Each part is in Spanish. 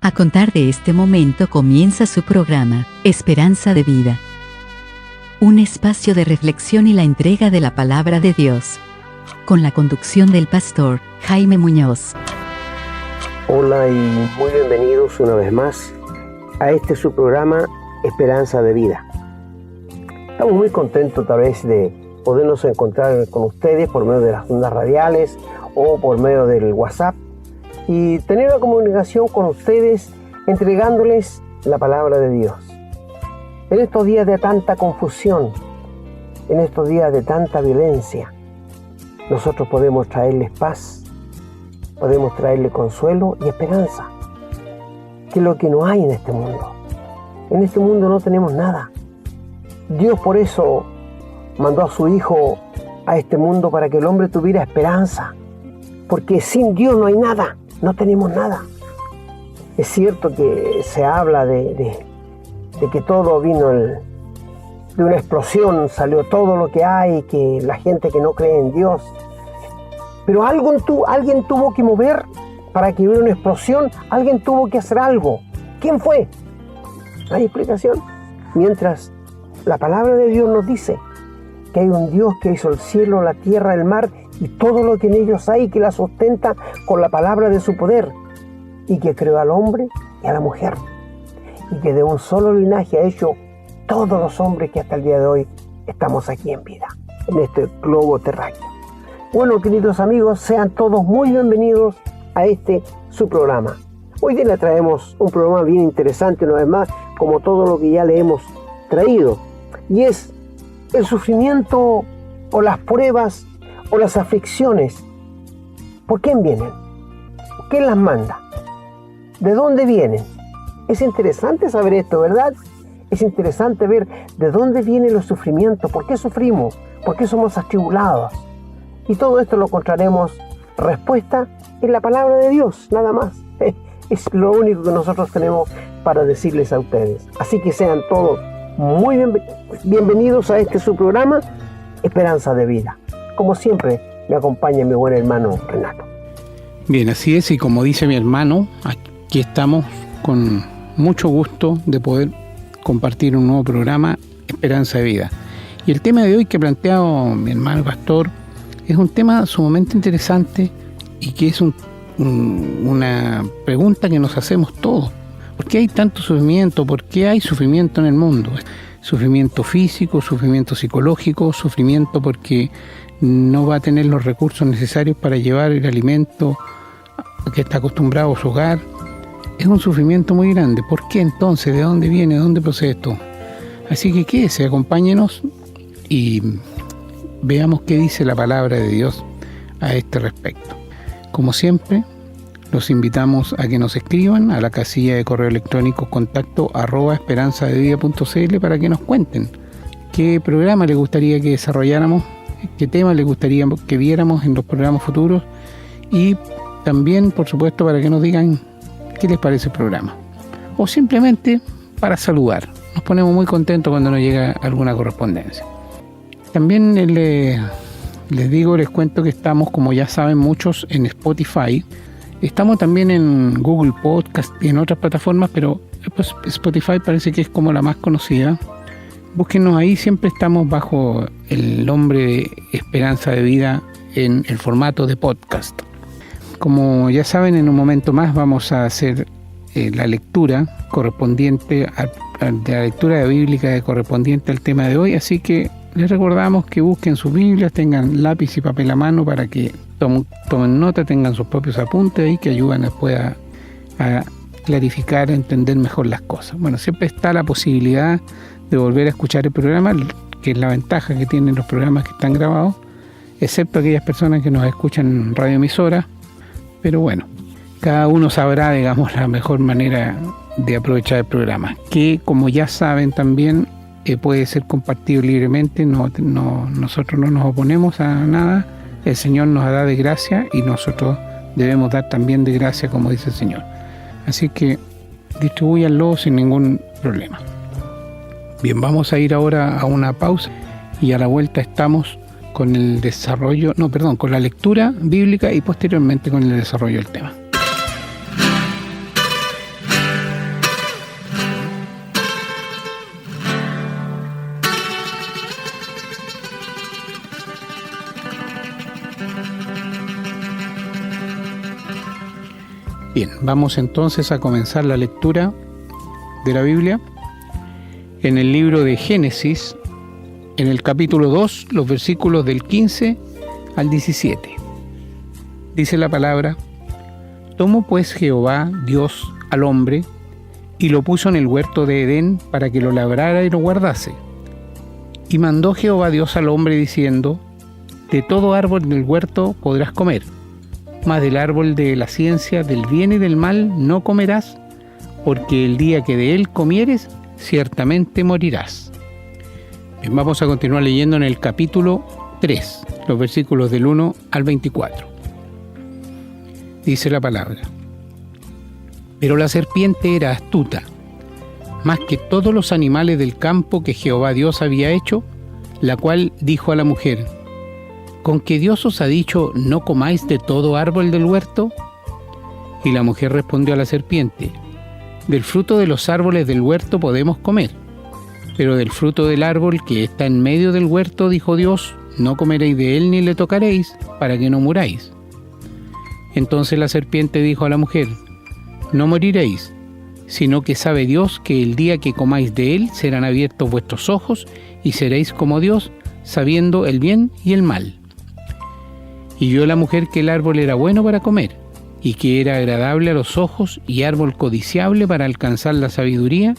A contar de este momento comienza su programa, Esperanza de Vida. Un espacio de reflexión y la entrega de la palabra de Dios. Con la conducción del pastor Jaime Muñoz. Hola y muy bienvenidos una vez más a este su programa, Esperanza de Vida. Estamos muy contentos tal vez de podernos encontrar con ustedes por medio de las ondas radiales o por medio del WhatsApp y tener una comunicación con ustedes entregándoles la palabra de Dios. En estos días de tanta confusión, en estos días de tanta violencia, nosotros podemos traerles paz, podemos traerles consuelo y esperanza, que es lo que no hay en este mundo. En este mundo no tenemos nada. Dios por eso mandó a su Hijo a este mundo para que el hombre tuviera esperanza, porque sin Dios no hay nada, no tenemos nada. Es cierto que se habla de que todo vino de una explosión, salió todo lo que hay, que la gente que no cree en Dios. Pero alguien tuvo que mover para que hubiera una explosión, alguien tuvo que hacer algo. ¿Quién fue? No hay explicación. Mientras la palabra de Dios nos dice que hay un Dios que hizo el cielo, la tierra, el mar y todo lo que en ellos hay, que la sustenta con la palabra de su poder, y que creó al hombre y a la mujer, y que de un solo linaje ha hecho todos los hombres que hasta el día de hoy estamos aquí en vida, en este globo terráqueo. Bueno, queridos amigos, sean todos muy bienvenidos a este su programa. Hoy día le traemos un programa bien interesante, una vez más, como todo lo que ya le hemos traído, y es el sufrimiento o las pruebas o las aflicciones. ¿Por quién vienen? ¿Quién las manda? ¿De dónde vienen? Es interesante saber esto, ¿verdad? Es interesante ver de dónde vienen los sufrimientos, por qué sufrimos, por qué somos atribulados. Y todo esto lo encontraremos respuesta en la palabra de Dios, nada más. Es lo único que nosotros tenemos para decirles a ustedes. Así que sean todos muy bienvenidos a este su programa, Esperanza de Vida. Como siempre, me acompaña mi buen hermano Renato. Bien, así es, y como dice mi hermano, aquí estamos con mucho gusto de poder compartir un nuevo programa, Esperanza de Vida. Y el tema de hoy que ha planteado mi hermano pastor es un tema sumamente interesante y que es una pregunta que nos hacemos todos. ¿Por qué hay tanto sufrimiento? ¿Por qué hay sufrimiento en el mundo? Sufrimiento físico, sufrimiento psicológico, sufrimiento porque no va a tener los recursos necesarios para llevar el alimento que está acostumbrado a su hogar. Es un sufrimiento muy grande. ¿Por qué entonces? ¿De dónde viene? ¿De dónde procede esto? Así que quédese, acompáñenos y veamos qué dice la palabra de Dios a este respecto. Como siempre, los invitamos a que nos escriban a la casilla de correo electrónico contacto@esperanzadevida.cl para que nos cuenten qué programa les gustaría que desarrolláramos, qué tema les gustaría que viéramos en los programas futuros y también, por supuesto, para que nos digan qué les parece el programa o simplemente para saludar. Nos ponemos muy contentos cuando nos llega alguna correspondencia. También les cuento que estamos, como ya saben muchos, en Spotify. Estamos también en Google Podcast y en otras plataformas, pero pues, Spotify parece que es como la más conocida. Búsquenos ahí, siempre estamos bajo el nombre de Esperanza de Vida en el formato de podcast. Como ya saben, en un momento más vamos a hacer la lectura correspondiente de la lectura bíblica correspondiente al tema de hoy, así que les recordamos que busquen sus Biblias, tengan lápiz y papel a mano para que tomen nota, tengan sus propios apuntes ahí que ayudan después a clarificar, a entender mejor las cosas. Bueno, siempre está la posibilidad de volver a escuchar el programa, que es la ventaja que tienen los programas que están grabados, excepto aquellas personas que nos escuchan en radioemisora. Pero bueno, cada uno sabrá, digamos, la mejor manera de aprovechar el programa, que como ya saben también puede ser compartido libremente. Nosotros no nos oponemos a nada, el Señor nos da de gracia y nosotros debemos dar también de gracia, como dice el Señor. Así que distribúyanlo sin ningún problema. Bien, vamos a ir ahora a una pausa y a la vuelta estamos con con la lectura bíblica y posteriormente con el desarrollo del tema. Bien, vamos entonces a comenzar la lectura de la Biblia en el libro de Génesis, en el capítulo 2, los versículos del 15 al 17. Dice la palabra: Tomó pues Jehová Dios al hombre y lo puso en el huerto de Edén para que lo labrara y lo guardase. Y mandó Jehová Dios al hombre diciendo: De todo árbol del huerto podrás comer, mas del árbol de la ciencia del bien y del mal no comerás, porque el día que de él comieres, ciertamente morirás. Bien, vamos a continuar leyendo en el capítulo 3, los versículos del 1 al 24. Dice la palabra: Pero la serpiente era astuta, más que todos los animales del campo que Jehová Dios había hecho, la cual dijo a la mujer: ¿Con que Dios os ha dicho, no comáis de todo árbol del huerto? Y la mujer respondió a la serpiente: Del fruto de los árboles del huerto podemos comer, pero del fruto del árbol que está en medio del huerto, dijo Dios, no comeréis de él ni le tocaréis, para que no muráis. Entonces la serpiente dijo a la mujer: No moriréis, sino que sabe Dios que el día que comáis de él serán abiertos vuestros ojos y seréis como Dios, sabiendo el bien y el mal. Y vio la mujer que el árbol era bueno para comer, y que era agradable a los ojos y árbol codiciable para alcanzar la sabiduría,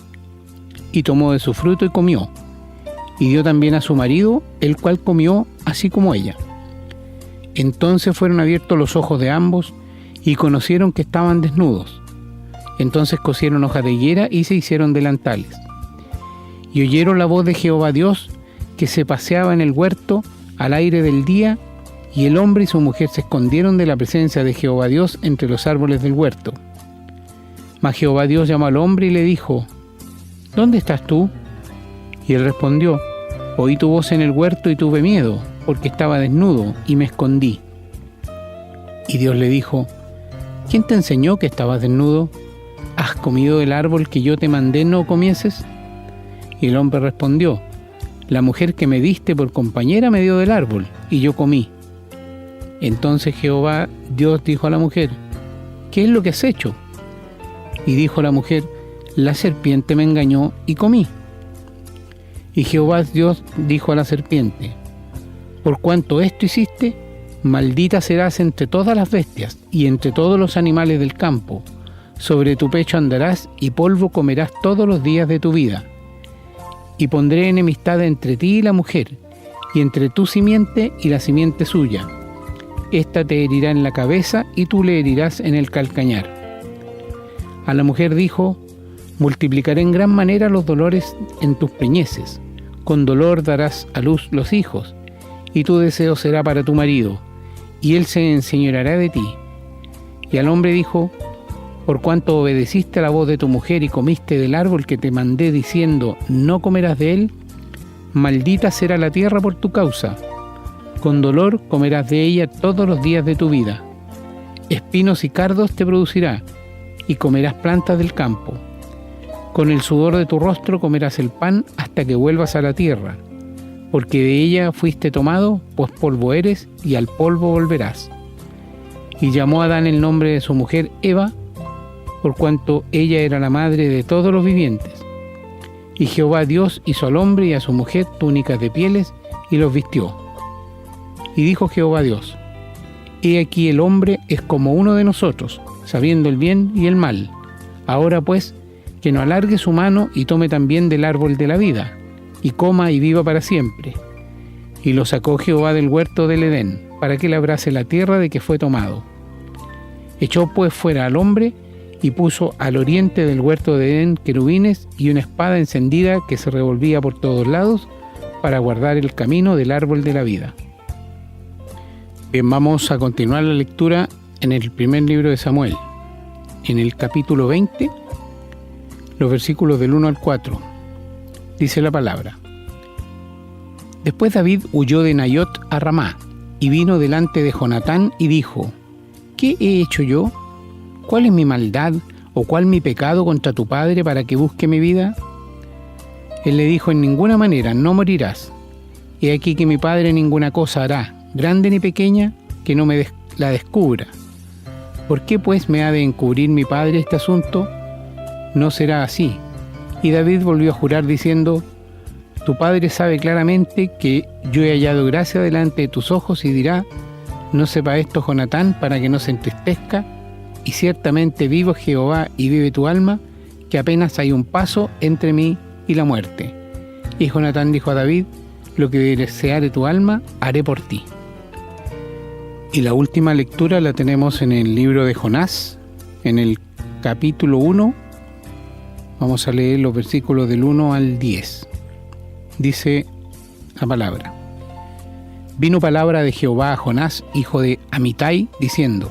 y tomó de su fruto y comió, y dio también a su marido, el cual comió así como ella. Entonces fueron abiertos los ojos de ambos, y conocieron que estaban desnudos. Entonces cosieron hojas de higuera y se hicieron delantales. Y oyeron la voz de Jehová Dios, que se paseaba en el huerto al aire del día, y el hombre y su mujer se escondieron de la presencia de Jehová Dios entre los árboles del huerto. Mas Jehová Dios llamó al hombre y le dijo: ¿Dónde estás tú? Y él respondió: Oí tu voz en el huerto y tuve miedo, porque estaba desnudo y me escondí. Y Dios le dijo: ¿Quién te enseñó que estabas desnudo? ¿Has comido del árbol que yo te mandé no comieses? Y el hombre respondió: La mujer que me diste por compañera me dio del árbol, y yo comí. Entonces Jehová Dios dijo a la mujer: ¿Qué es lo que has hecho? Y dijo la mujer: La serpiente me engañó y comí. Y Jehová Dios dijo a la serpiente: Por cuanto esto hiciste, maldita serás entre todas las bestias y entre todos los animales del campo. Sobre tu pecho andarás y polvo comerás todos los días de tu vida. Y pondré enemistad entre ti y la mujer, y entre tu simiente y la simiente suya. Esta te herirá en la cabeza y tú le herirás en el calcañar. A la mujer dijo: Multiplicaré en gran manera los dolores en tus preñeces. Con dolor darás a luz los hijos, y tu deseo será para tu marido, y él se enseñoreará de ti. Y al hombre dijo: Por cuanto obedeciste a la voz de tu mujer y comiste del árbol que te mandé diciendo, no comerás de él, maldita será la tierra por tu causa. Con dolor comerás de ella todos los días de tu vida. Espinos y cardos te producirá, y comerás plantas del campo. Con el sudor de tu rostro comerás el pan hasta que vuelvas a la tierra, porque de ella fuiste tomado, pues polvo eres, y al polvo volverás. Y llamó a Adán el nombre de su mujer Eva, por cuanto ella era la madre de todos los vivientes. Y Jehová Dios hizo al hombre y a su mujer túnicas de pieles, y los vistió. Y dijo Jehová Dios: He aquí el hombre es como uno de nosotros, sabiendo el bien y el mal. Ahora pues, que no alargue su mano y tome también del árbol de la vida, y coma y viva para siempre. Y lo sacó Jehová del huerto del Edén, para que labrase la tierra de que fue tomado. Echó pues fuera al hombre, y puso al oriente del huerto de Edén querubines y una espada encendida que se revolvía por todos lados, para guardar el camino del árbol de la vida. Bien, vamos a continuar la lectura en el primer libro de Samuel, en el capítulo 20, los versículos del 1 al 4. Dice la palabra: Después David huyó de Nayot a Ramá, y vino delante de Jonatán y dijo: ¿Qué he hecho yo? ¿Cuál es mi maldad o cuál mi pecado contra tu padre para que busque mi vida? Él le dijo: En ninguna manera, no morirás. He aquí que mi padre ninguna cosa hará, grande ni pequeña, que no me la descubra. ¿Por qué pues me ha de encubrir mi padre este asunto? No será así. Y David volvió a jurar diciendo: tu padre sabe claramente que yo he hallado gracia delante de tus ojos, y dirá: no sepa esto Jonatán, para que no se entristezca, y ciertamente vivo Jehová y vive tu alma, que apenas hay un paso entre mí y la muerte. Y Jonatán dijo a David: lo que deseare tu alma, haré por ti. Y la última lectura la tenemos en el libro de Jonás, en el capítulo 1. Vamos a leer los versículos del 1 al 10. Dice la palabra: vino palabra de Jehová a Jonás, hijo de Amitai, diciendo: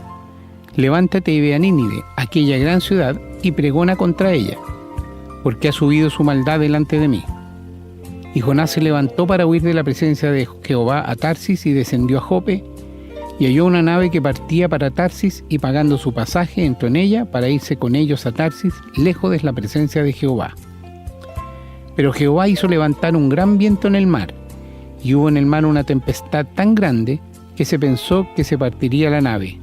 levántate y ve a Nínive, aquella gran ciudad, y pregona contra ella, porque ha subido su maldad delante de mí. Y Jonás se levantó para huir de la presencia de Jehová a Tarsis, y descendió a Jope, y halló una nave que partía para Tarsis, y pagando su pasaje entró en ella para irse con ellos a Tarsis, lejos de la presencia de Jehová. Pero Jehová hizo levantar un gran viento en el mar, y hubo en el mar una tempestad tan grande que se pensó que se partiría la nave.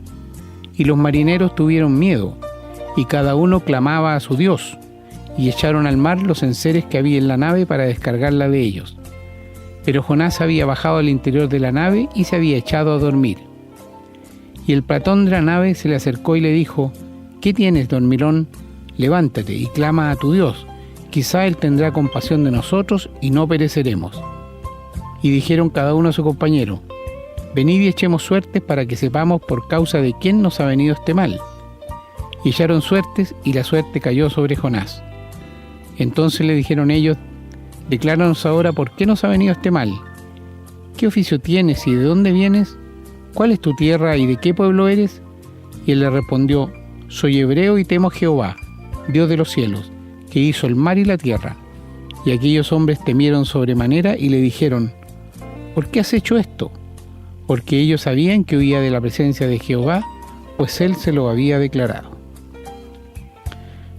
Y los marineros tuvieron miedo, y cada uno clamaba a su Dios, y echaron al mar los enseres que había en la nave para descargarla de ellos. Pero Jonás había bajado al interior de la nave y se había echado a dormir. Y el platón de la nave se le acercó y le dijo: ¿qué tienes, dormilón? Levántate y clama a tu Dios, quizá Él tendrá compasión de nosotros y no pereceremos. Y dijeron cada uno a su compañero: venid y echemos suertes para que sepamos por causa de quién nos ha venido este mal. Y echaron suertes, y la suerte cayó sobre Jonás. Entonces le dijeron ellos: decláranos ahora por qué nos ha venido este mal. ¿Qué oficio tienes y de dónde vienes? ¿Cuál es tu tierra y de qué pueblo eres? Y él le respondió: soy hebreo y temo a Jehová, Dios de los cielos, que hizo el mar y la tierra. Y aquellos hombres temieron sobremanera y le dijeron: ¿por qué has hecho esto? Porque ellos sabían que huía de la presencia de Jehová, pues él se lo había declarado.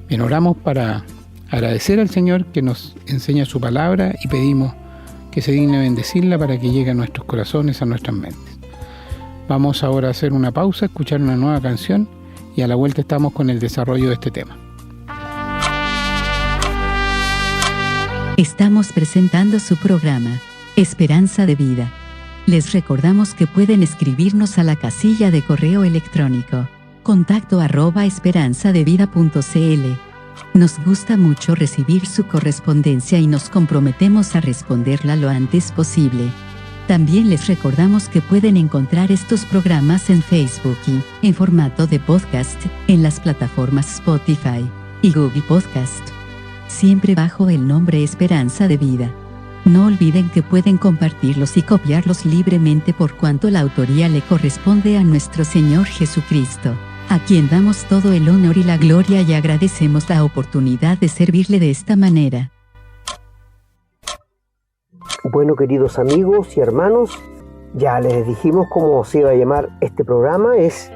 Bien, oramos para agradecer al Señor que nos enseña su palabra, y pedimos que se digne bendecirla para que llegue a nuestros corazones, a nuestras mentes. Vamos ahora a hacer una pausa, escuchar una nueva canción, y a la vuelta estamos con el desarrollo de este tema. Estamos presentando su programa, Esperanza de Vida. Les recordamos que pueden escribirnos a la casilla de correo electrónico contacto@esperanzadevida.cl. Nos gusta mucho recibir su correspondencia y nos comprometemos a responderla lo antes posible. También les recordamos que pueden encontrar estos programas en Facebook y, en formato de podcast, en las plataformas Spotify y Google Podcast, siempre bajo el nombre Esperanza de Vida. No olviden que pueden compartirlos y copiarlos libremente por cuanto la autoría le corresponde a nuestro Señor Jesucristo, a quien damos todo el honor y la gloria, y agradecemos la oportunidad de servirle de esta manera. Bueno, queridos amigos y hermanos, ya les dijimos cómo se iba a llamar este programa. Es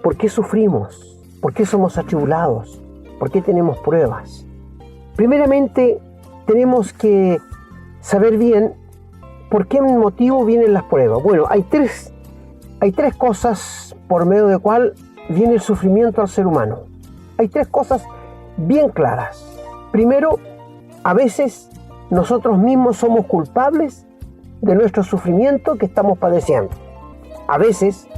¿por qué sufrimos? ¿Por qué somos atribulados? ¿Por qué tenemos pruebas? Primeramente, tenemos que saber bien por qué motivo vienen las pruebas. Bueno, hay tres cosas por medio de cual viene el sufrimiento al ser humano. Hay tres cosas bien claras. Primero, a veces nosotros mismos somos culpables de nuestro sufrimiento que estamos padeciendo. A veces,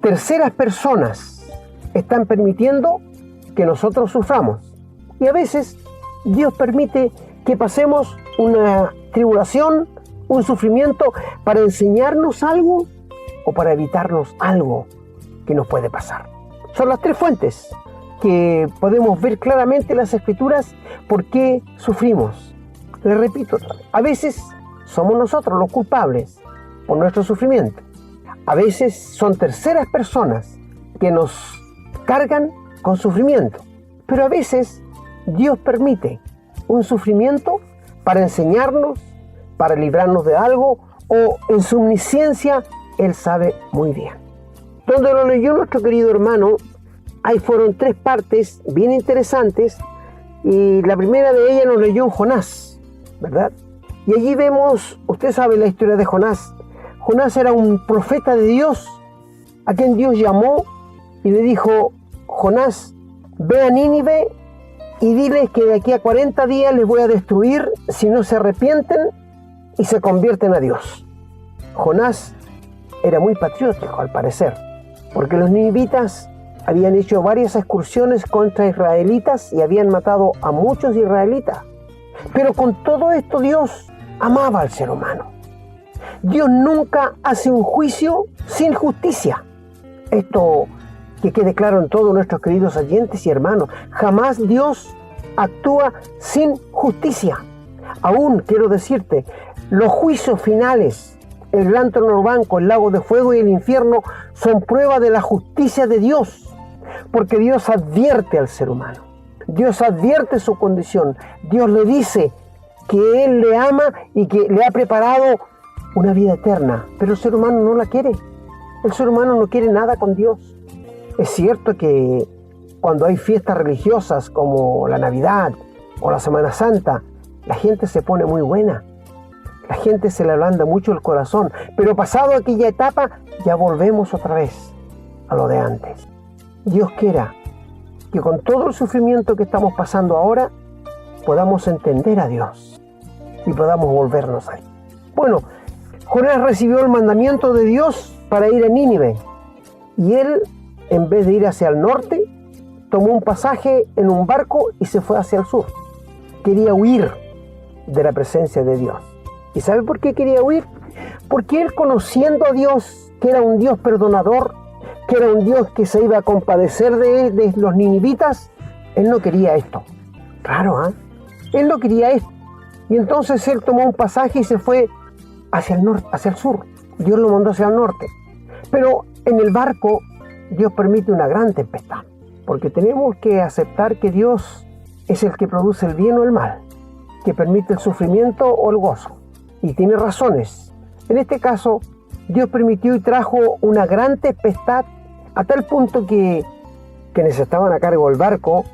terceras personas están permitiendo que nosotros suframos. Y a veces, Dios permite que pasemos una tribulación, un sufrimiento, para enseñarnos algo o para evitarnos algo que nos puede pasar. Son las tres fuentes que podemos ver claramente en las Escrituras por qué sufrimos. Les repito, a veces somos nosotros los culpables por nuestro sufrimiento. A veces son terceras personas que nos cargan con sufrimiento. Pero a veces Dios permite un sufrimiento para enseñarnos, para librarnos de algo, o en su omnisciencia Él sabe muy bien. Donde lo leyó nuestro querido hermano, ahí fueron tres partes bien interesantes, y la primera de ellas nos leyó en Jonás, ¿verdad? Y allí vemos, usted sabe la historia de Jonás. Jonás era un profeta de Dios a quien Dios llamó y le dijo: Jonás, ve a Nínive y diles que de aquí a 40 días les voy a destruir si no se arrepienten y se convierten a Dios. Jonás era muy patriótico, al parecer, porque los ninivitas habían hecho varias excursiones contra israelitas y habían matado a muchos israelitas. Pero con todo esto Dios amaba al ser humano. Dios nunca hace un juicio sin justicia. Esto que quede claro en todos nuestros queridos oyentes y hermanos. Jamás Dios actúa sin justicia. Aún quiero decirte, los juicios finales, el gran trono blanco, el lago de fuego y el infierno, son prueba de la justicia de Dios, porque Dios advierte al ser humano. Dios advierte su condición. Dios le dice que Él le ama y que le ha preparado una vida eterna, pero el ser humano no la quiere. El ser humano no quiere nada con Dios. Es cierto que cuando hay fiestas religiosas como la Navidad o la Semana Santa, la gente se pone muy buena. La gente se le ablanda mucho el corazón, pero pasado aquella etapa ya volvemos otra vez a lo de antes. Dios quiera que con todo el sufrimiento que estamos pasando ahora podamos entender a Dios y podamos volvernos a Él. Bueno, Jonás recibió el mandamiento de Dios para ir a Nínive y él, en vez de ir hacia el norte, tomó un pasaje en un barco y se fue hacia el sur. Quería huir de la presencia de Dios. ¿Y sabe por qué quería huir? Porque él, conociendo a Dios, que era un Dios perdonador, que era un Dios que se iba a compadecer de los ninivitas, él no quería esto. Claro, ¿eh? Él no quería esto. Y entonces él tomó un pasaje y se fue hacia el norte, hacia el sur. Dios lo mandó hacia el norte. Pero en el barco Dios permite una gran tempestad, porque tenemos que aceptar que Dios es el que produce el bien o el mal, que permite el sufrimiento o el gozo. Y tiene razones. En este caso, Dios permitió y trajo una gran tempestad a tal punto que quienes estaban a cargo del barco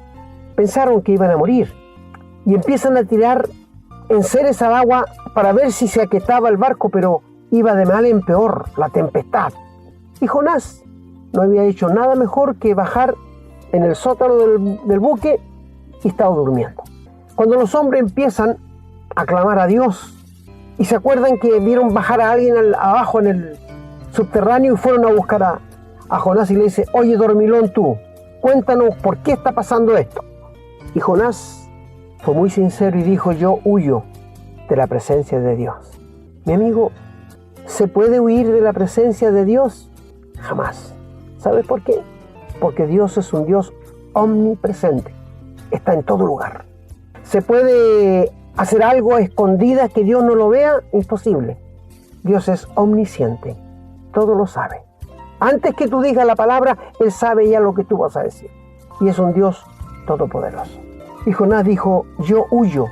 pensaron que iban a morir y empiezan a tirar enseres al agua para ver si se aquietaba el barco, pero iba de mal en peor la tempestad. Y Jonás no había hecho nada mejor que bajar en el sótano del buque y estaba durmiendo. Cuando los hombres empiezan a clamar a Dios y se acuerdan que vieron bajar a alguien abajo en el subterráneo y fueron a buscar a Jonás y le dice: oye, dormilón tú, cuéntanos por qué está pasando esto. Y Jonás fue muy sincero y dijo: yo huyo de la presencia de Dios. Mi amigo, ¿se puede huir de la presencia de Dios? Jamás. ¿Sabes por qué? Porque Dios es un Dios omnipresente. Está en todo lugar. ¿Se puede hacer algo a escondidas que Dios no lo vea? Imposible. Dios es omnisciente. Todo lo sabe. Antes que tú digas la palabra, Él sabe ya lo que tú vas a decir. Y es un Dios todopoderoso. Y Jonás dijo: yo huyo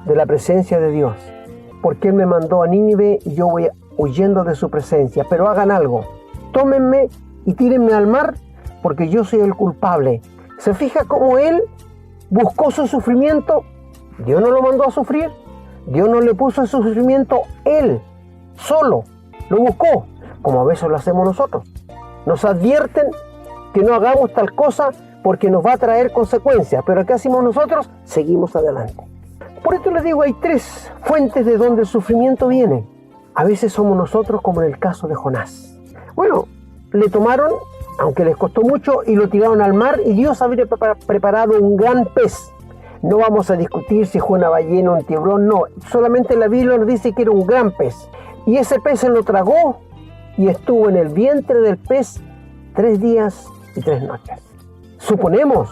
de la presencia de Dios, porque Él me mandó a Nínive y yo voy huyendo de su presencia. Pero hagan algo, tómenme y tírenme al mar, porque yo soy el culpable. ¿Se fija cómo Él buscó su sufrimiento? Dios no lo mandó a sufrir. Dios no le puso su sufrimiento. Él solo lo buscó, como a veces lo hacemos nosotros. Nos advierten que no hagamos tal cosa porque nos va a traer consecuencias, pero ¿qué hacemos nosotros? Seguimos adelante. Por esto les digo, hay tres fuentes de donde el sufrimiento viene. A veces somos nosotros, como en el caso de Jonás. Bueno, le tomaron, aunque les costó mucho, y lo tiraron al mar, y Dios había preparado un gran pez. No vamos a discutir si fue una ballena o un tiburón, no. Solamente la Biblia nos dice que era un gran pez. Y ese pez se lo tragó y estuvo en el vientre del pez 3 días y 3 noches. Suponemos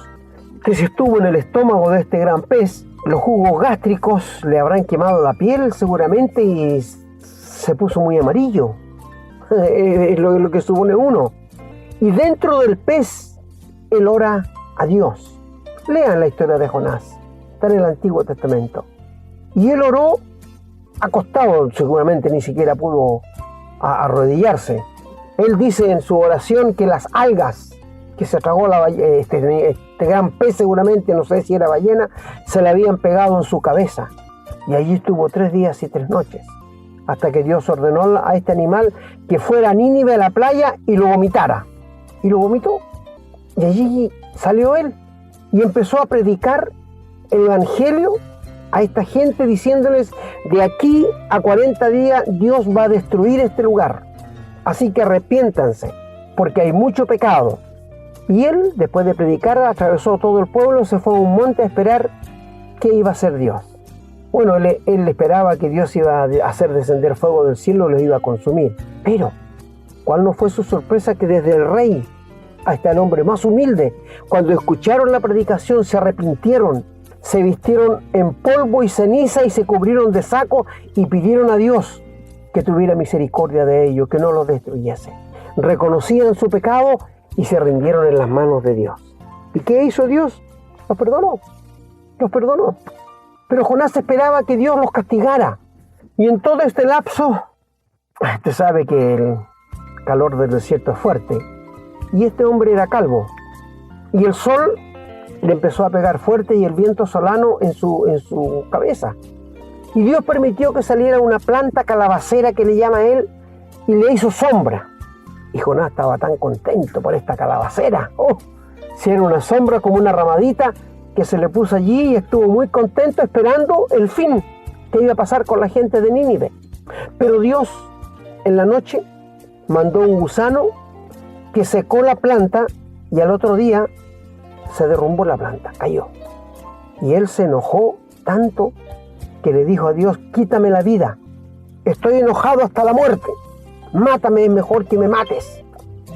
que si estuvo en el estómago de este gran pez, los jugos gástricos le habrán quemado la piel seguramente y se puso muy amarillo. Es lo que supone uno. Y dentro del pez, él ora a Dios. Lean la historia de Jonás, está en el Antiguo Testamento. Y él oró acostado, seguramente ni siquiera pudo arrodillarse. Él dice en su oración que las algas que se tragó este gran pez, seguramente, no sé si era ballena, se le habían pegado en su cabeza. Y allí estuvo 3 días y 3 noches. hasta que Dios ordenó a este animal que fuera a Nínive a la playa y lo vomitara. Y lo vomitó. Y allí salió él y empezó a predicar el evangelio a esta gente, diciéndoles: de aquí a 40 días Dios va a destruir este lugar. Así que arrepiéntanse, porque hay mucho pecado. Y él, después de predicar, atravesó todo el pueblo, se fue a un monte a esperar qué iba a hacer Dios. Bueno, él esperaba que Dios iba a hacer descender fuego del cielo y los iba a consumir. Pero, ¿cuál no fue su sorpresa? Que desde el rey hasta el hombre más humilde, cuando escucharon la predicación, se arrepintieron, se vistieron en polvo y ceniza y se cubrieron de saco y pidieron a Dios que tuviera misericordia de ellos, que no los destruyese. Reconocían su pecado y se rindieron en las manos de Dios. ¿Y qué hizo Dios? Los perdonó. Los perdonó. Pero Jonás esperaba que Dios los castigara. Y en todo este lapso, usted sabe que el calor del desierto es fuerte. Y este hombre era calvo. Y el sol le empezó a pegar fuerte y el viento solano en su cabeza. Y Dios permitió que saliera una planta calabacera que le llama a él y le hizo sombra. Y Jonás estaba tan contento por esta calabacera. Si era una sombra como una ramadita que se le puso allí, y estuvo muy contento esperando el fin que iba a pasar con la gente de Nínive. Pero Dios en la noche mandó un gusano que secó la planta y al otro día se derrumbó la planta, cayó. Y él se enojó tanto que le dijo a Dios: quítame la vida, estoy enojado hasta la muerte, mátame, es mejor que me mates.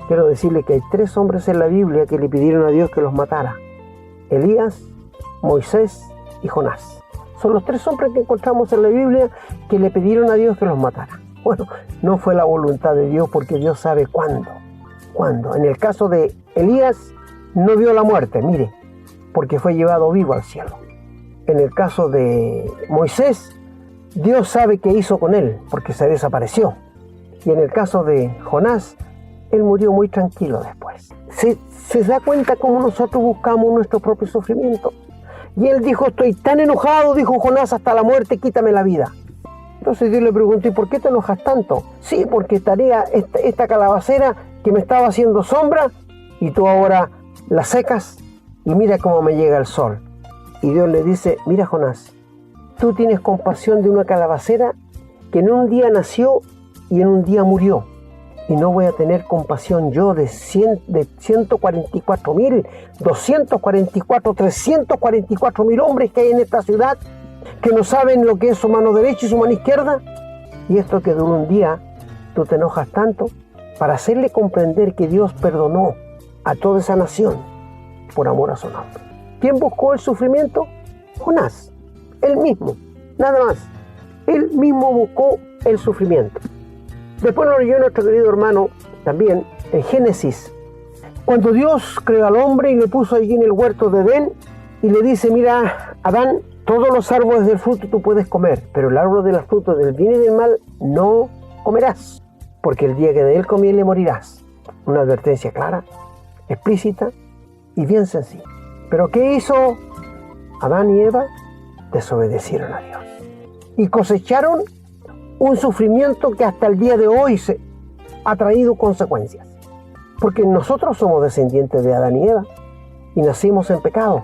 Quiero decirle que hay 3 hombres en la Biblia que le pidieron a Dios que los matara: Elías, Moisés y Jonás. Son los 3 hombres que encontramos en la Biblia que le pidieron a Dios que los matara. Bueno, no fue la voluntad de Dios, porque Dios sabe cuándo. En el caso de Elías, no vio la muerte, mire, porque fue llevado vivo al cielo. En el caso de Moisés, Dios sabe qué hizo con él, porque se desapareció. Y en el caso de Jonás, él murió muy tranquilo después. ¿Se da cuenta cómo nosotros buscamos nuestro propio sufrimiento? Y él dijo: estoy tan enojado, dijo Jonás, hasta la muerte, quítame la vida. Entonces Dios le preguntó: ¿y por qué te enojas tanto? Sí, porque estaría esta calabacera que me estaba haciendo sombra y tú ahora la secas y mira cómo me llega el sol. Y Dios le dice: mira, Jonás, tú tienes compasión de una calabacera que en un día nació y en un día murió. Y no voy a tener compasión yo de 144.000, 244, 344.000 hombres que hay en esta ciudad que no saben lo que es su mano derecha y su mano izquierda. Y esto que duró un día, tú te enojas tanto para hacerle comprender que Dios perdonó a toda esa nación por amor a su nombre. ¿Quién buscó el sufrimiento? Jonás, él mismo, nada más. Él mismo buscó el sufrimiento. Después lo leyó nuestro querido hermano también en Génesis, cuando Dios creó al hombre y le puso allí en el huerto de Edén y le dice: mira, Adán, todos los árboles del fruto tú puedes comer, pero el árbol del fruto del bien y del mal no comerás, porque el día que de él comieres morirás. Una advertencia clara, explícita y bien sencilla. Pero ¿qué hizo Adán y Eva? Desobedecieron a Dios y cosecharon un sufrimiento que hasta el día de hoy se ha traído consecuencias. Porque nosotros somos descendientes de Adán y Eva y nacimos en pecado.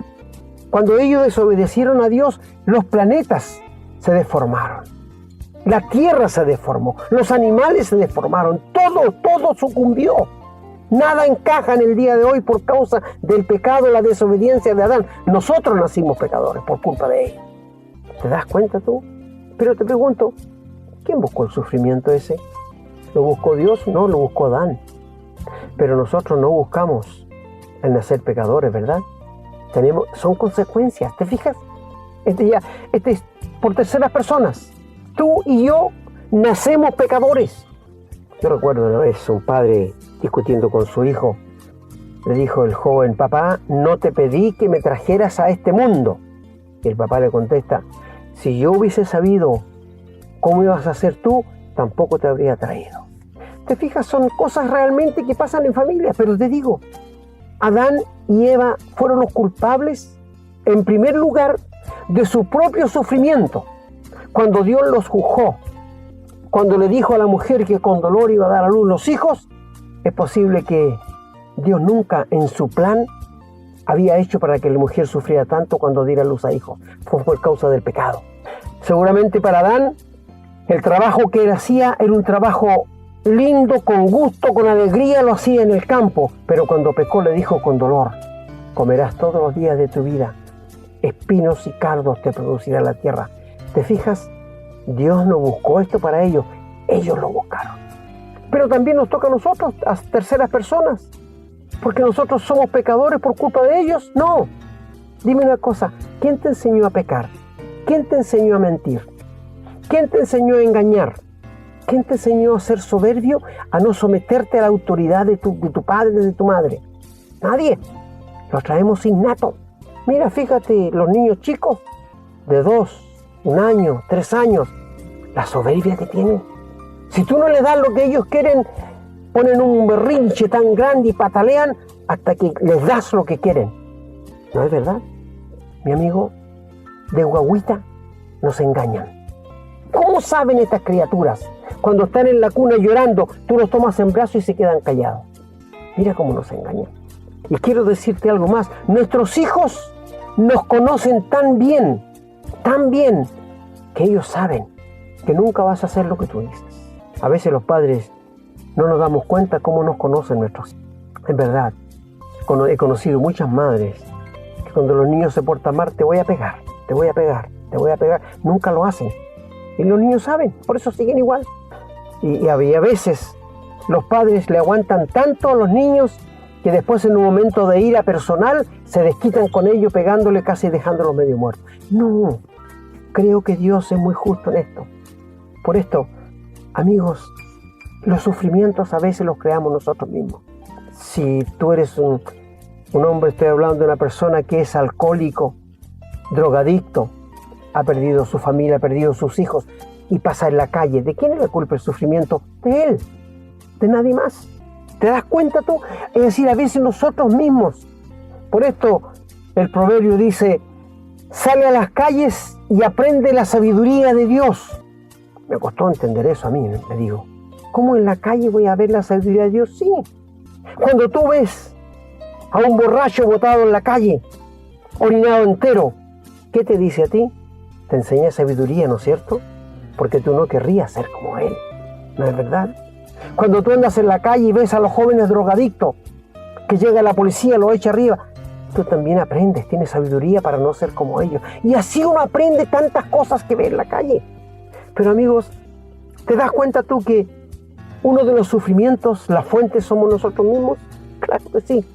Cuando ellos desobedecieron a Dios, los planetas se deformaron. La tierra se deformó, los animales se deformaron, todo sucumbió. Nada encaja en el día de hoy por causa del pecado, la desobediencia de Adán. Nosotros nacimos pecadores por culpa de ellos. ¿Te das cuenta tú? Pero te pregunto, ¿quién buscó el sufrimiento ese? ¿Lo buscó Dios? No, lo buscó Adán. Pero nosotros no buscamos el nacer pecadores, ¿verdad? Son consecuencias, ¿te fijas? Este es por terceras personas. Tú y yo nacemos pecadores. Yo recuerdo una vez un padre discutiendo con su hijo. Le dijo el joven: papá, no te pedí que me trajeras a este mundo. Y el papá le contesta: si yo hubiese sabido cómo ibas a ser tú, tampoco te habría traído. ¿Te fijas? Son cosas realmente que pasan en familia. Pero te digo, Adán y Eva fueron los culpables, en primer lugar, de su propio sufrimiento. Cuando Dios los juzgó cuando le dijo a la mujer que con dolor iba a dar a luz los hijos, es posible que Dios nunca en su plan había hecho para que la mujer sufriera tanto cuando diera luz a hijos. Fue por causa del pecado. Seguramente para Adán, el trabajo que él hacía era un trabajo lindo, con gusto, con alegría, lo hacía en el campo. Pero cuando pecó le dijo con dolor: comerás todos los días de tu vida, espinos y cardos te producirá la tierra. ¿Te fijas? Dios no buscó esto para ellos lo buscaron. Pero también nos toca a nosotros, a terceras personas, porque nosotros somos pecadores por culpa de ellos. No. Dime una cosa, ¿quién te enseñó a pecar? ¿Quién te enseñó a mentir? ¿Quién te enseñó a engañar? ¿Quién te enseñó a ser soberbio, a no someterte a la autoridad de tu padre, de tu madre? Nadie. Lo traemos innato. Mira, fíjate, los niños chicos de 2, 1 año, 3 años, la soberbia que tienen. Si tú no les das lo que ellos quieren, ponen un berrinche tan grande y patalean hasta que les das lo que quieren. ¿No es verdad? Mi amigo, de guagüita nos engañan. ¿Cómo saben estas criaturas? Cuando están en la cuna llorando, tú los tomas en brazos y se quedan callados. Mira cómo nos engañan. Y quiero decirte algo más. Nuestros hijos nos conocen tan bien, que ellos saben que nunca vas a hacer lo que tú dices. A veces los padres no nos damos cuenta cómo nos conocen nuestros hijos. En verdad, he conocido muchas madres que cuando los niños se portan mal, te voy a pegar, te voy a pegar, te voy a pegar. Nunca lo hacen. Y los niños saben, por eso siguen igual. Y a veces los padres le aguantan tanto a los niños que después, en un momento de ira personal, se desquitan con ellos, pegándole, casi dejándolos medio muertos. No, creo que Dios es muy justo en esto. Por esto, amigos, los sufrimientos a veces los creamos nosotros mismos. Si tú eres un hombre, estoy hablando de una persona que es alcohólico, drogadicto, ha perdido su familia, ha perdido sus hijos y pasa en la calle, ¿de quién es la culpa el sufrimiento? De él, de nadie más. ¿Te das cuenta tú? Es decir, a veces nosotros mismos. Por esto el proverbio dice: sale a las calles y aprende la sabiduría de Dios. Me costó entender eso a mí, me digo. ¿Cómo en la calle voy a ver la sabiduría de Dios? Sí. Cuando tú ves a un borracho botado en la calle, orinado entero, ¿qué te dice a ti? Te enseña sabiduría, ¿no es cierto? Porque tú no querrías ser como él, ¿no es verdad? Cuando tú andas en la calle y ves a los jóvenes drogadictos, que llega la policía, lo echa arriba, tú también aprendes, tienes sabiduría para no ser como ellos. Y así uno aprende tantas cosas que ve en la calle. Pero amigos, ¿te das cuenta tú que uno de los sufrimientos, la fuente, somos nosotros mismos? Claro que sí.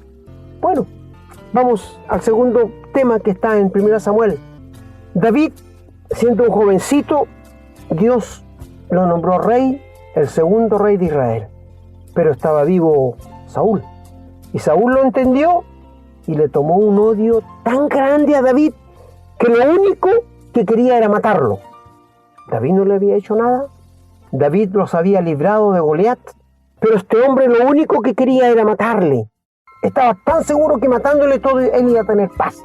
Bueno, vamos al segundo tema que está en 1 Samuel. David, siendo un jovencito, Dios lo nombró rey, el segundo rey de Israel. Pero estaba vivo Saúl. Y Saúl lo entendió y le tomó un odio tan grande a David que lo único que quería era matarlo. David no le había hecho nada. David los había librado de Goliat. Pero este hombre lo único que quería era matarle. Estaba tan seguro que matándole todo él iba a tener paz.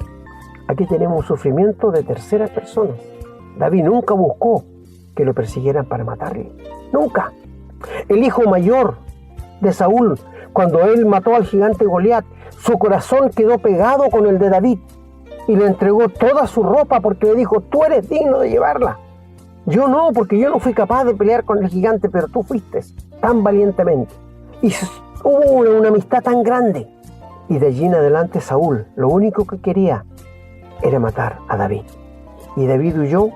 Aquí tenemos un sufrimiento de terceras personas. David nunca buscó que lo persiguieran para matarle. Nunca. El hijo mayor de Saúl, cuando él mató al gigante Goliat, su corazón quedó pegado con el de David y le entregó toda su ropa porque le dijo: tú eres digno de llevarla. Yo no, porque yo no fui capaz de pelear con el gigante, pero tú fuiste tan valientemente. Y hubo una amistad tan grande. Y de allí en adelante Saúl lo único que quería era matar a David. Y David huyó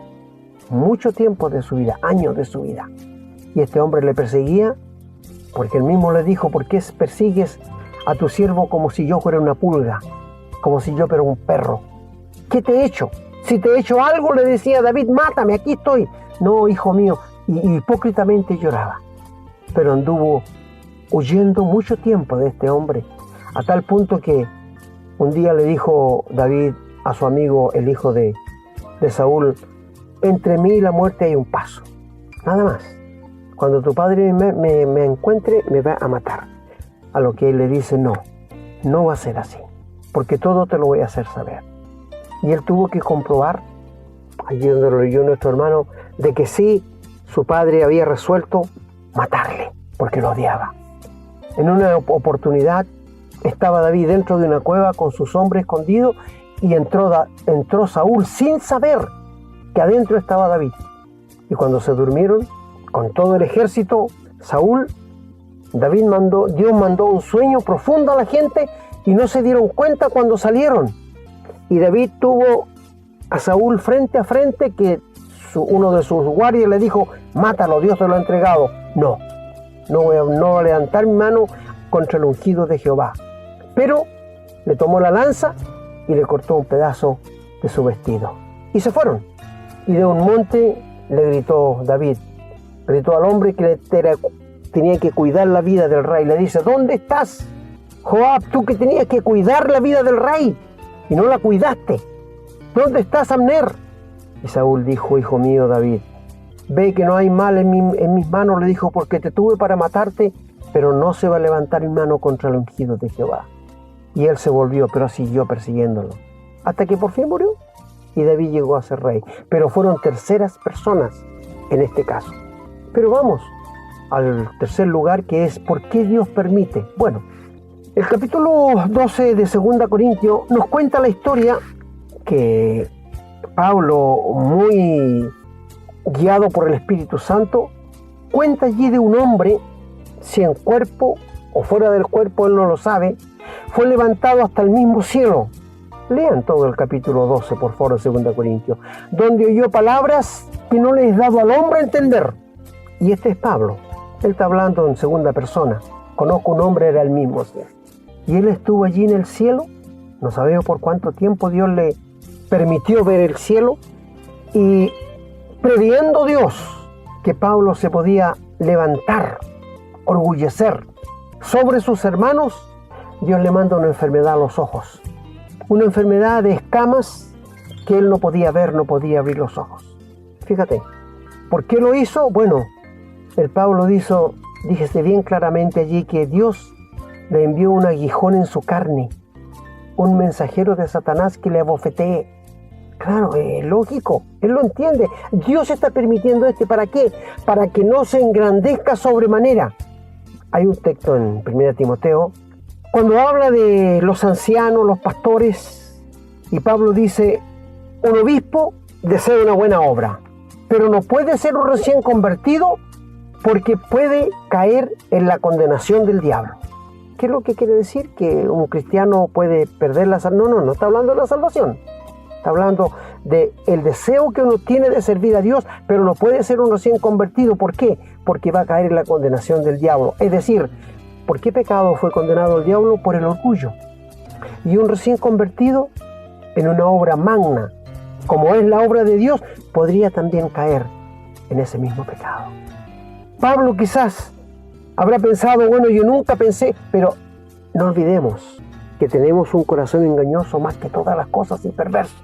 mucho tiempo de su vida, años de su vida. Y este hombre le perseguía porque él mismo le dijo: ¿por qué persigues a tu siervo como si yo fuera una pulga? Como si yo fuera un perro. ¿Qué te he hecho? Si te he hecho algo, le decía David, mátame, aquí estoy. No, hijo mío. Y hipócritamente lloraba. Pero anduvo huyendo mucho tiempo de este hombre, a tal punto que un día le dijo David a su amigo, el hijo de Saúl: entre mí y la muerte hay un paso, nada más. Cuando tu padre me encuentre, me va a matar. A lo que él le dice: no va a ser así, porque todo te lo voy a hacer saber. Y él tuvo que comprobar, allí donde lo leyó nuestro hermano, de que sí, su padre había resuelto matarle porque lo odiaba. En una oportunidad estaba David dentro de una cueva con sus hombres escondidos y entró Saúl sin saber que adentro estaba David. Y cuando se durmieron con todo el ejército, Dios mandó un sueño profundo a la gente y no se dieron cuenta cuando salieron. Y David tuvo a Saúl frente a frente, que uno de sus guardias le dijo: mátalo, Dios te lo ha entregado. No voy a levantar mi mano contra el ungido de Jehová. Pero le tomó la lanza y le cortó un pedazo de su vestido. Y se fueron. Y de un monte le gritó David, gritó al hombre que tenía que cuidar la vida del rey. Le dice: ¿dónde estás, Joab, tú que tenías que cuidar la vida del rey y no la cuidaste? ¿Dónde estás, Abner? Y Saúl dijo: hijo mío David, ve que no hay mal en mis manos, le dijo, porque te tuve para matarte, pero no se va a levantar mi mano contra el ungido de Jehová. Y él se volvió, pero siguió persiguiéndolo, hasta que por fin murió. Y David llegó a ser rey. Pero fueron terceras personas en este caso. Pero vamos al tercer lugar, que es ¿por qué Dios permite? Bueno, el capítulo 12 de 2 Corintios nos cuenta la historia que Pablo, muy guiado por el Espíritu Santo, cuenta allí de un hombre, si en cuerpo o fuera del cuerpo, él no lo sabe, fue levantado hasta el mismo cielo. Lean todo el capítulo 12, por favor, de 2 Corintios, donde oyó palabras que no le es dado al hombre entender. Y este es Pablo. Él está hablando en segunda persona. Conozco un hombre, era el mismo. ¿Sí? Y él estuvo allí en el cielo. No sabemos por cuánto tiempo Dios le permitió ver el cielo. Y previendo Dios que Pablo se podía levantar, orgullecer sobre sus hermanos, Dios le manda una enfermedad a los ojos. Una enfermedad de escamas que él no podía ver, no podía abrir los ojos. Fíjate, ¿por qué lo hizo? Bueno, el Pablo díjese bien claramente allí que Dios le envió un aguijón en su carne, un mensajero de Satanás que le abofetee. Claro, es lógico, él lo entiende. Dios está permitiendo ¿para qué? Para que no se engrandezca sobremanera. Hay un texto en 1 Timoteo, cuando habla de los ancianos, los pastores, y Pablo dice: un obispo desea una buena obra, pero no puede ser un recién convertido porque puede caer en la condenación del diablo. ¿Qué es lo que quiere decir? ¿Que un cristiano puede perder la salvación? No está hablando de la salvación. Está hablando del deseo que uno tiene de servir a Dios, pero no puede ser un recién convertido. ¿Por qué? Porque va a caer en la condenación del diablo. Es decir, ¿por qué pecado fue condenado el diablo? Por el orgullo. Y un recién convertido en una obra magna, como es la obra de Dios, podría también caer en ese mismo pecado. Pablo quizás habrá pensado: bueno, yo nunca pensé, pero no olvidemos que tenemos un corazón engañoso más que todas las cosas y perverso.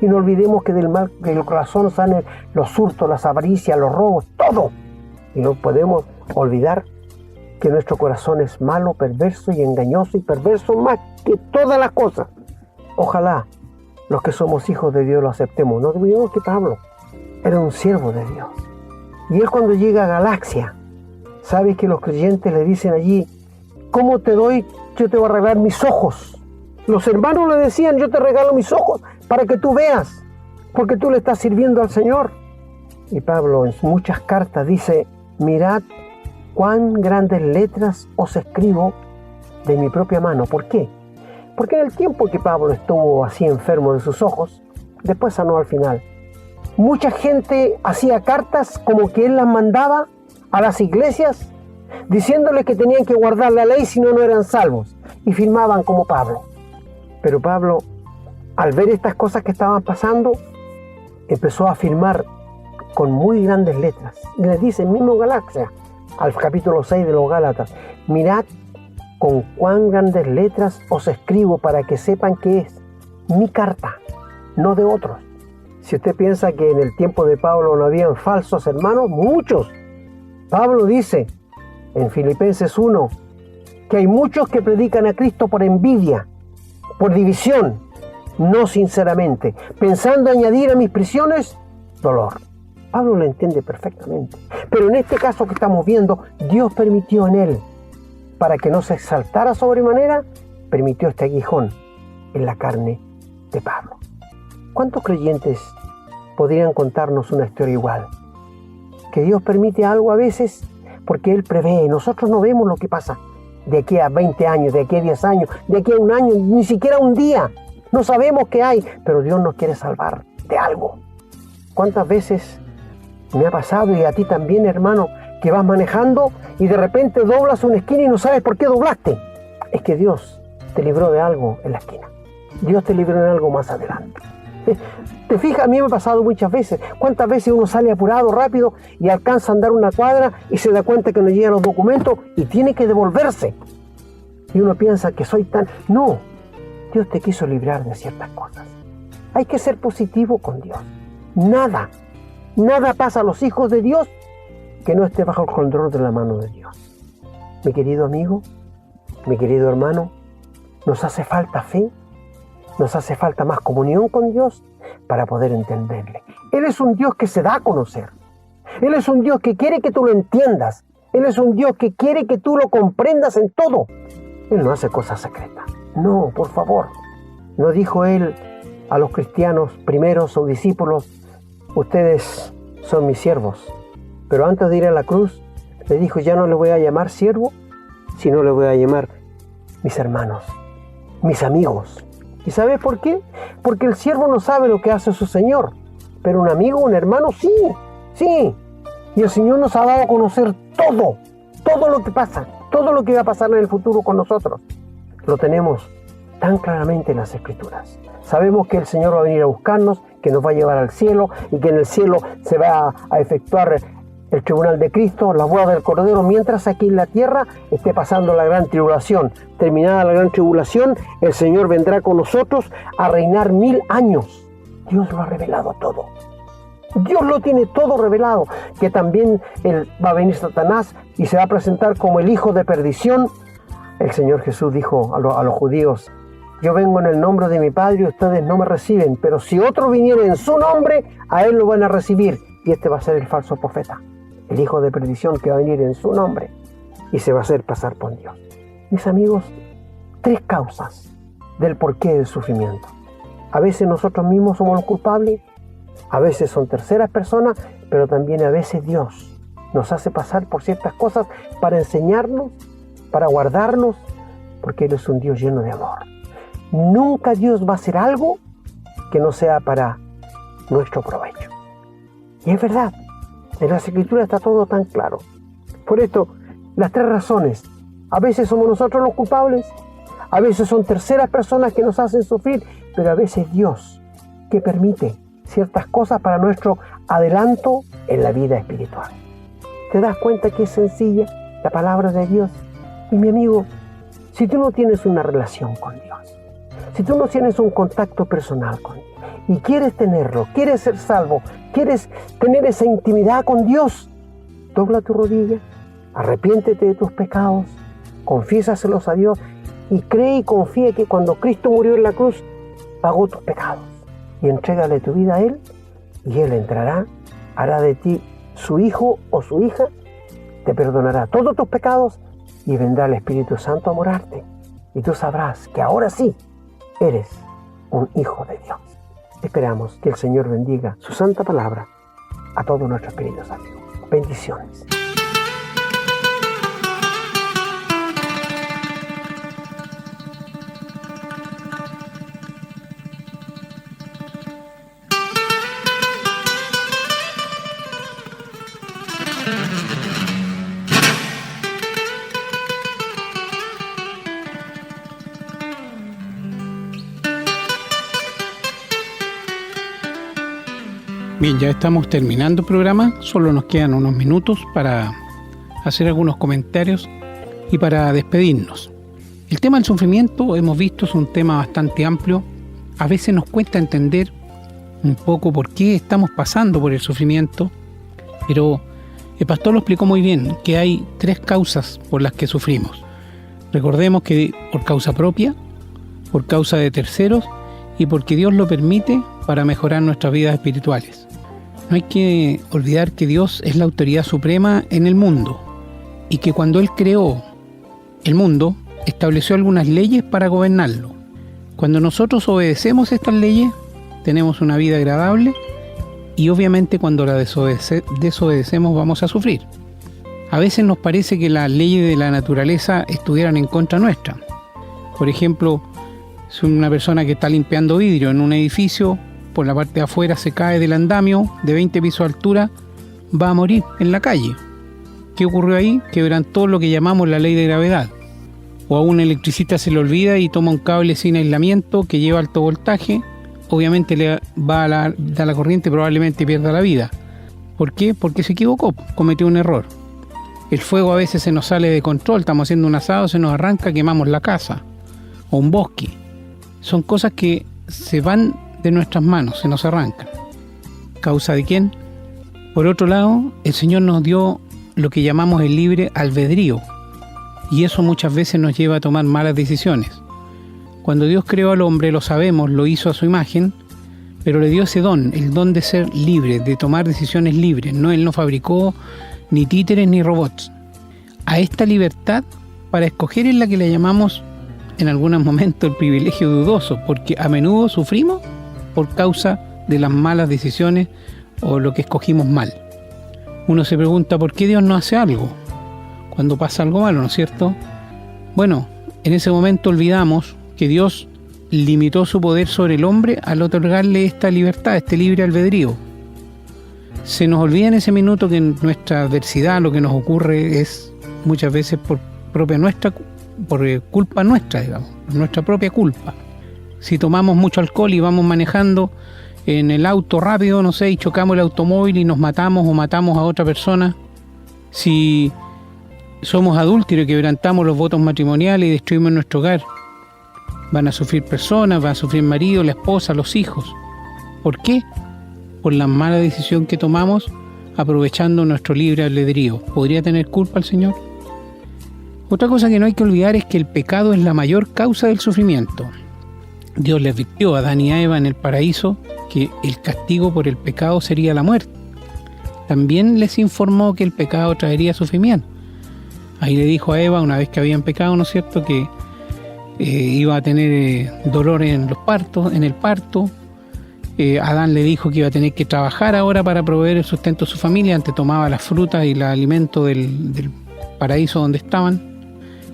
Y no olvidemos que del corazón salen los hurtos, las avaricias, los robos, todo. Y no podemos olvidar que nuestro corazón es malo, perverso y engañoso y perverso más que todas las cosas. Ojalá los que somos hijos de Dios lo aceptemos. No olvidemos que Pablo era un siervo de Dios. Y él, cuando llega a Galacia, sabe que los creyentes le dicen allí: ¿cómo te doy? Yo te voy a regalar mis ojos. Los hermanos le decían: yo te regalo mis ojos para que tú veas, porque tú le estás sirviendo al Señor. Y Pablo en muchas cartas dice: mirad cuán grandes letras os escribo de mi propia mano. ¿Por qué? Porque en el tiempo que Pablo estuvo así enfermo de sus ojos, después sanó al final. Mucha gente hacía cartas como que él las mandaba a las iglesias, diciéndoles que tenían que guardar la ley, si no, no eran salvos, y firmaban como Pablo. Pero Pablo, al ver estas cosas que estaban pasando, empezó a firmar con muy grandes letras. Y les dice, en mismo Galacia, al capítulo 6 de los Gálatas: mirad con cuán grandes letras os escribo, para que sepan que es mi carta, no de otros. Si usted piensa que en el tiempo de Pablo no habían falsos hermanos, muchos. Pablo dice en Filipenses 1 que hay muchos que predican a Cristo por envidia, por división, no sinceramente, pensando añadir a mis prisiones dolor. Pablo lo entiende perfectamente. Pero en este caso que estamos viendo, Dios permitió en él, para que no se exaltara sobremanera, permitió este aguijón en la carne de Pablo. ¿Cuántos creyentes podrían contarnos una historia igual? Que Dios permite algo a veces porque Él prevé. Nosotros no vemos lo que pasa de aquí a 20 años, de aquí a 10 años, de aquí a un año, ni siquiera un día. No sabemos qué hay, pero Dios nos quiere salvar de algo. ¿Cuántas veces me ha pasado, y a ti también, hermano, que vas manejando y de repente doblas una esquina y no sabes por qué doblaste? Es que Dios te libró de algo en la esquina. Dios te libró de algo más adelante. ¿Te fijas? A mí me ha pasado muchas veces. ¿Cuántas veces uno sale apurado, rápido, y alcanza a andar una cuadra y se da cuenta que no llegan los documentos y tiene que devolverse? Y uno piensa que soy tan... No, Dios te quiso librar de ciertas cosas. Hay que ser positivo con Dios. Nada pasa a los hijos de Dios que no esté bajo el control de la mano de Dios. Mi querido amigo, mi querido hermano, nos hace falta fe, nos hace falta más comunión con Dios para poder entenderle. Él es un Dios que se da a conocer. Él es un Dios que quiere que tú lo entiendas. Él es un Dios que quiere que tú lo comprendas en todo. Él no hace cosas secretas. No, por favor. No dijo Él a los cristianos primeros, sus discípulos: ustedes son mis siervos. Pero antes de ir a la cruz, le dijo: ya no le voy a llamar siervo, sino le voy a llamar mis hermanos, mis amigos. ¿Y sabes por qué? Porque el siervo no sabe lo que hace su Señor, pero un amigo, un hermano, sí. Y el Señor nos ha dado a conocer todo lo que pasa, todo lo que va a pasar en el futuro con nosotros. Lo tenemos tan claramente en las Escrituras. Sabemos que el Señor va a venir a buscarnos, que nos va a llevar al cielo, y que en el cielo se va a efectuar el tribunal de Cristo, la boda del Cordero, mientras aquí en la tierra esté pasando la gran tribulación. Terminada la gran tribulación, el Señor vendrá con nosotros a reinar 1000 años. Dios lo ha revelado todo. Dios lo tiene todo revelado. Que también va a venir Satanás y se va a presentar como el hijo de perdición. El Señor Jesús dijo a los judíos: yo vengo en el nombre de mi Padre y ustedes no me reciben, pero si otro viniera en su nombre, a él lo van a recibir. Y este va a ser el falso profeta, el hijo de perdición, que va a venir en su nombre y se va a hacer pasar por Dios. Mis amigos, 3 causas del porqué del sufrimiento. A veces nosotros mismos somos los culpables, a veces son terceras personas, pero también a veces Dios nos hace pasar por ciertas cosas para enseñarnos, para guardarnos, porque Él es un Dios lleno de amor. Nunca Dios va a hacer algo que no sea para nuestro provecho. Y es verdad, en las Escrituras está todo tan claro. Por esto, las 3 razones: a veces somos nosotros los culpables, a veces son terceras personas que nos hacen sufrir, pero a veces Dios, que permite ciertas cosas para nuestro adelanto en la vida espiritual. ¿Te das cuenta que es sencilla la palabra de Dios? Y mi amigo, si tú no tienes una relación con Dios, si tú no tienes un contacto personal con Dios, y quieres tenerlo, quieres ser salvo, quieres tener esa intimidad con Dios, dobla tu rodilla, arrepiéntete de tus pecados, confiésaselos a Dios y cree y confía que cuando Cristo murió en la cruz, pagó tus pecados. Y entrégale tu vida a Él, y Él entrará, hará de ti su hijo o su hija, te perdonará todos tus pecados y vendrá el Espíritu Santo a morarte. Y tú sabrás que ahora sí eres un hijo de Dios. Esperamos que el Señor bendiga su santa palabra a todos nuestros queridos amigos. Bendiciones. Bien, ya estamos terminando el programa, solo nos quedan unos minutos para hacer algunos comentarios y para despedirnos. El tema del sufrimiento, hemos visto, es un tema bastante amplio. A veces nos cuesta entender un poco por qué estamos pasando por el sufrimiento, pero el pastor lo explicó muy bien, que hay 3 causas por las que sufrimos. Recordemos que por causa propia, por causa de terceros y porque Dios lo permite para mejorar nuestras vidas espirituales. No hay que olvidar que Dios es la autoridad suprema en el mundo y que cuando Él creó el mundo, estableció algunas leyes para gobernarlo. Cuando nosotros obedecemos estas leyes, tenemos una vida agradable y obviamente cuando la desobedecemos vamos a sufrir. A veces nos parece que las leyes de la naturaleza estuvieran en contra nuestra. Por ejemplo, si una persona que está limpiando vidrio en un edificio, por la parte de afuera se cae del andamio de 20 pisos de altura, va a morir en la calle. ¿Qué ocurrió ahí? Quebrantó lo que llamamos la ley de gravedad. O a un electricista se le olvida y toma un cable sin aislamiento que lleva alto voltaje, obviamente le va a dar la corriente y probablemente pierda la vida. ¿Por qué? Porque se equivocó, cometió un error. El fuego a veces se nos sale de control, estamos haciendo un asado, se nos arranca, quemamos la casa o un bosque. Son cosas que se van de nuestras manos, se nos arrancan. ¿Causa de quién? Por otro lado, el Señor nos dio lo que llamamos el libre albedrío. Y eso muchas veces nos lleva a tomar malas decisiones. Cuando Dios creó al hombre, lo sabemos, lo hizo a su imagen, pero le dio ese don, el don de ser libre, de tomar decisiones libres. No, Él no fabricó ni títeres ni robots. A esta libertad para escoger es la que le llamamos en algunos momentos el privilegio dudoso, porque a menudo sufrimos por causa de las malas decisiones o lo que escogimos mal. Uno se pregunta, ¿por qué Dios no hace algo cuando pasa algo malo, no es cierto? Bueno, en ese momento olvidamos que Dios limitó su poder sobre el hombre al otorgarle esta libertad, este libre albedrío. Se nos olvida en ese minuto que nuestra adversidad, lo que nos ocurre es muchas veces por culpa nuestra, digamos, nuestra propia culpa. Si tomamos mucho alcohol y vamos manejando en el auto rápido, no sé, y chocamos el automóvil y nos matamos o matamos a otra persona, si somos adúlteros y quebrantamos los votos matrimoniales y destruimos nuestro hogar, van a sufrir personas, van a sufrir el marido, la esposa, los hijos. ¿Por qué? Por la mala decisión que tomamos aprovechando nuestro libre albedrío. ¿Podría tener culpa el Señor? Otra cosa que no hay que olvidar es que el pecado es la mayor causa del sufrimiento. Dios le advirtió a Adán y a Eva en el paraíso que el castigo por el pecado sería la muerte. También les informó que el pecado traería sufrimiento. Ahí le dijo a Eva, una vez que habían pecado, ¿no es cierto?, que iba a tener dolor en el parto. Adán le dijo que iba a tener que trabajar ahora para proveer el sustento de su familia. Antes tomaba las frutas y el alimento del paraíso donde estaban.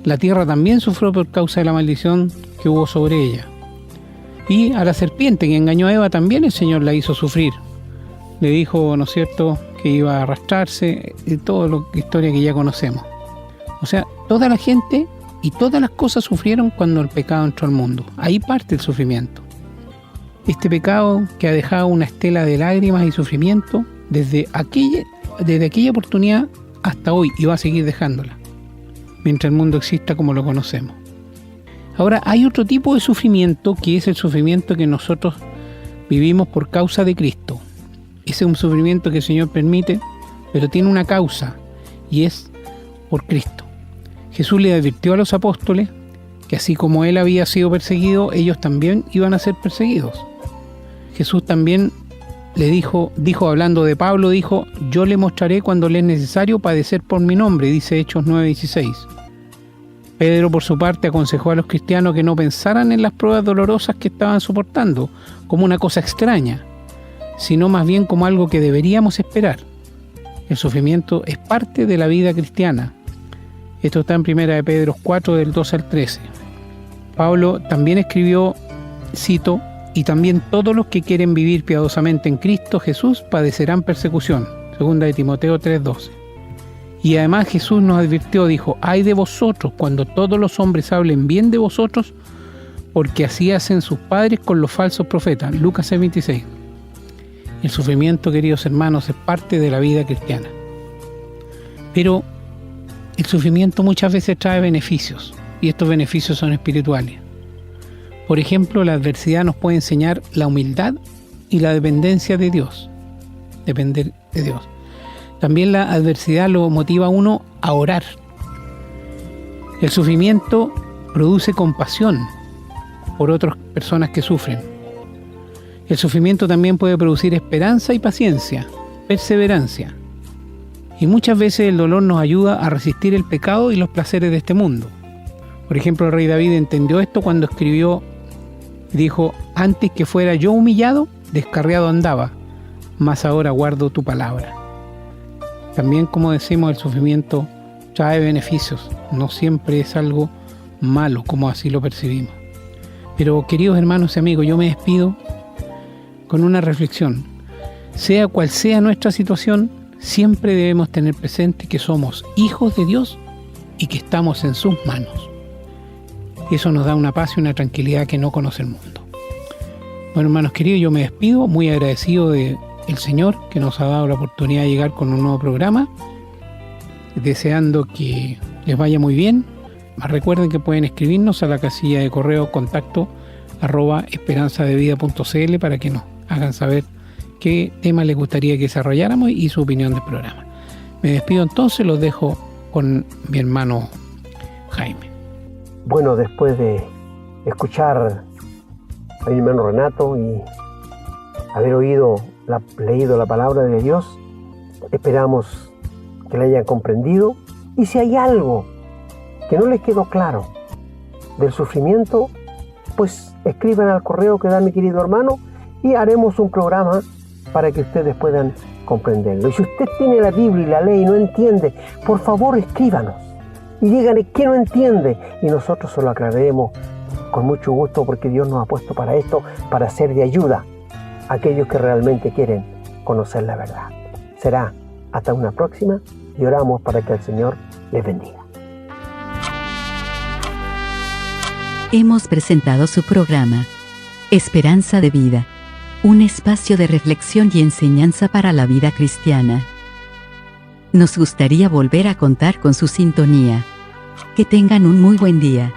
La tierra también sufrió por causa de la maldición que hubo sobre ella. Y a la serpiente que engañó a Eva también el Señor la hizo sufrir. Le dijo, ¿no es cierto?, que iba a arrastrarse, y toda la historia que ya conocemos. O sea, toda la gente y todas las cosas sufrieron cuando el pecado entró al mundo. Ahí parte el sufrimiento. Este pecado que ha dejado una estela de lágrimas y sufrimiento desde aquella oportunidad hasta hoy, y va a seguir dejándola mientras el mundo exista como lo conocemos. Ahora, hay otro tipo de sufrimiento, que es el sufrimiento que nosotros vivimos por causa de Cristo. Ese es un sufrimiento que el Señor permite, pero tiene una causa, y es por Cristo. Jesús le advirtió a los apóstoles que así como Él había sido perseguido, ellos también iban a ser perseguidos. Jesús también le dijo, hablando de Pablo, dijo: yo le mostraré cuando le es necesario padecer por mi nombre, dice Hechos 9:16. Pedro, por su parte, aconsejó a los cristianos que no pensaran en las pruebas dolorosas que estaban soportando como una cosa extraña, sino más bien como algo que deberíamos esperar. El sufrimiento es parte de la vida cristiana. Esto está en 1 de Pedro 4, del 12 al 13. Pablo también escribió, cito: y también todos los que quieren vivir piadosamente en Cristo Jesús padecerán persecución. 2 de Timoteo 3:12. Y además Jesús nos advirtió, dijo: ay de vosotros cuando todos los hombres hablen bien de vosotros, porque así hacen sus padres con los falsos profetas. Lucas 6:26. El sufrimiento, queridos hermanos, es parte de la vida cristiana. Pero el sufrimiento muchas veces trae beneficios, y estos beneficios son espirituales. Por ejemplo, la adversidad nos puede enseñar la humildad y la dependencia de Dios. Depender de Dios. También la adversidad lo motiva a uno a orar. El sufrimiento produce compasión por otras personas que sufren. El sufrimiento también puede producir esperanza y paciencia. perseverancia. Y muchas veces el dolor nos ayuda a resistir el pecado y los placeres de este mundo. Por ejemplo, el rey David entendió esto cuando escribió, dijo: antes que fuera yo humillado, descarriado andaba, mas ahora guardo tu palabra. También, como decimos, el sufrimiento trae beneficios, no siempre es algo malo como así lo percibimos. Pero, queridos hermanos y amigos, yo me despido con una reflexión. Sea cual sea nuestra situación, siempre debemos tener presente que somos hijos de Dios y que estamos en sus manos. Eso nos da una paz y una tranquilidad que no conoce el mundo. Bueno, hermanos queridos, yo me despido, muy agradecido del Señor que nos ha dado la oportunidad de llegar con un nuevo programa, deseando que les vaya muy bien. Recuerden que pueden escribirnos a la casilla de correo contacto@esperanzadevida.cl para que nos hagan saber qué tema les gustaría que desarrolláramos y su opinión del programa. Me despido entonces, los dejo con mi hermano Jaime. Bueno, después de escuchar a mi hermano Renato y haber leído la palabra de Dios, esperamos que la hayan comprendido, y si hay algo que no les quedó claro del sufrimiento, pues escriban al correo que da mi querido hermano y haremos un programa para que ustedes puedan comprenderlo. Y si usted tiene la Biblia y la lee y no entiende, por favor escríbanos y díganle qué no entiende, y nosotros se lo aclararemos con mucho gusto, porque Dios nos ha puesto para esto, para ser de ayuda a aquellos que realmente quieren conocer la verdad. Será hasta una próxima, y oramos para que el Señor les bendiga. Hemos presentado su programa Esperanza de Vida, un espacio de reflexión y enseñanza para la vida cristiana. Nos gustaría volver a contar con su sintonía. Que tengan un muy buen día.